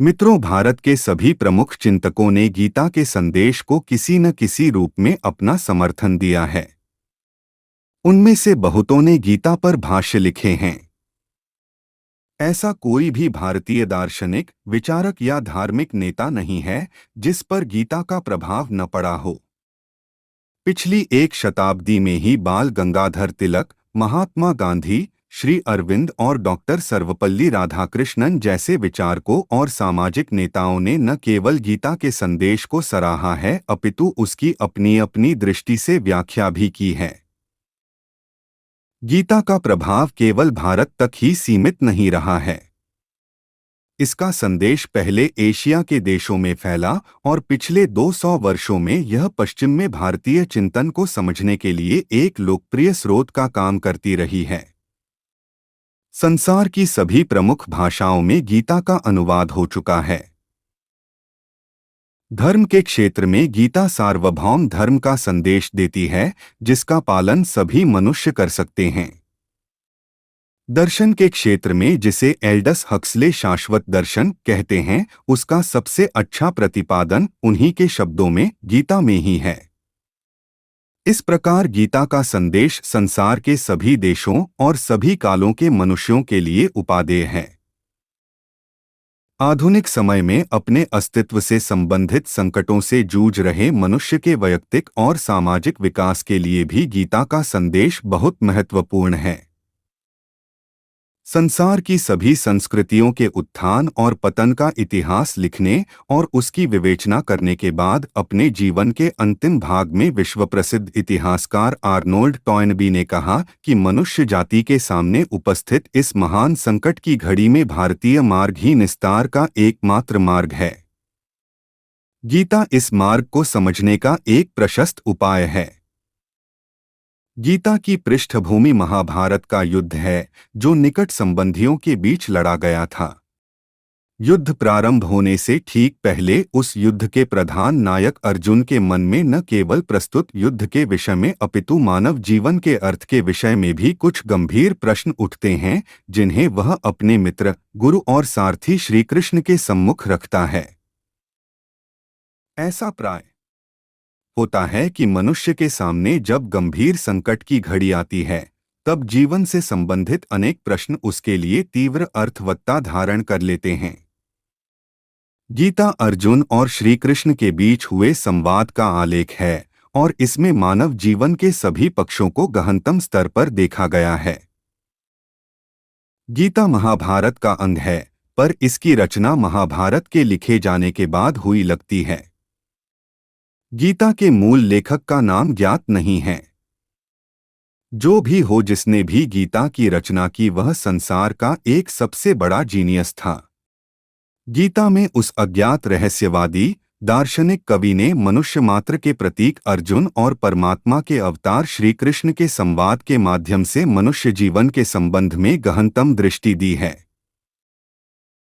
मित्रों, भारत के सभी प्रमुख चिंतकों ने गीता के संदेश को किसी न किसी रूप में अपना समर्थन दिया है। उनमें से बहुतों ने गीता पर भाष्य लिखे हैं। ऐसा कोई भी भारतीय दार्शनिक, विचारक या धार्मिक नेता नहीं है जिस पर गीता का प्रभाव न पड़ा हो। पिछली एक शताब्दी में ही बाल गंगाधर तिलक, महात्मा गांधी, श्री अरविंद और डॉक्टर सर्वपल्ली राधाकृष्णन जैसे विचारकों और सामाजिक नेताओं ने न केवल गीता के संदेश को सराहा है अपितु उसकी अपनी अपनी दृष्टि से व्याख्या भी की है। गीता का प्रभाव केवल भारत तक ही सीमित नहीं रहा है। इसका संदेश पहले एशिया के देशों में फैला और पिछले 200 वर्षों में यह पश्चिम में भारतीय चिंतन को समझने के लिए एक लोकप्रिय स्रोत का काम करती रही है। संसार की सभी प्रमुख भाषाओं में गीता का अनुवाद हो चुका है। धर्म के क्षेत्र में गीता सार्वभौम धर्म का संदेश देती है, जिसका पालन सभी मनुष्य कर सकते हैं। दर्शन के क्षेत्र में जिसे एल्डस हक्सले शाश्वत दर्शन कहते हैं, उसका सबसे अच्छा प्रतिपादन उन्हीं के शब्दों में गीता में ही है। इस प्रकार गीता का संदेश संसार के सभी देशों और सभी कालों के मनुष्यों के लिए उपादेय है। आधुनिक समय में अपने अस्तित्व से संबंधित संकटों से जूझ रहे मनुष्य के वैयक्तिक और सामाजिक विकास के लिए भी गीता का संदेश बहुत महत्वपूर्ण है। संसार की सभी संस्कृतियों के उत्थान और पतन का इतिहास लिखने और उसकी विवेचना करने के बाद अपने जीवन के अंतिम भाग में विश्व प्रसिद्ध इतिहासकार आर्नोल्ड टॉयनबी ने कहा कि मनुष्य जाति के सामने उपस्थित इस महान संकट की घड़ी में भारतीय मार्ग ही निस्तार का एकमात्र मार्ग है। गीता इस मार्ग को समझने का एक प्रशस्त उपाय है। गीता की पृष्ठभूमि महाभारत का युद्ध है, जो निकट संबंधियों के बीच लड़ा गया था। युद्ध प्रारंभ होने से ठीक पहले उस युद्ध के प्रधान नायक अर्जुन के मन में न केवल प्रस्तुत युद्ध के विषय में अपितु मानव जीवन के अर्थ के विषय में भी कुछ गंभीर प्रश्न उठते हैं, जिन्हें वह अपने मित्र, गुरु और सारथी श्री कृष्ण के सम्मुख रखता है। ऐसा प्राय होता है कि मनुष्य के सामने जब गंभीर संकट की घड़ी आती है, तब जीवन से संबंधित अनेक प्रश्न उसके लिए तीव्र अर्थवत्ता धारण कर लेते हैं। गीता अर्जुन और श्री कृष्ण के बीच हुए संवाद का आलेख है और इसमें मानव जीवन के सभी पक्षों को गहनतम स्तर पर देखा गया है। गीता महाभारत का अंग है, पर इसकी रचना महाभारत के लिखे जाने के बाद हुई लगती है। गीता के मूल लेखक का नाम ज्ञात नहीं है। जो भी हो, जिसने भी गीता की रचना की, वह संसार का एक सबसे बड़ा जीनियस था। गीता में उस अज्ञात रहस्यवादी दार्शनिक कवि ने मनुष्य मात्र के प्रतीक अर्जुन और परमात्मा के अवतार श्री कृष्ण के संवाद के माध्यम से मनुष्य जीवन के संबंध में गहनतम दृष्टि दी है।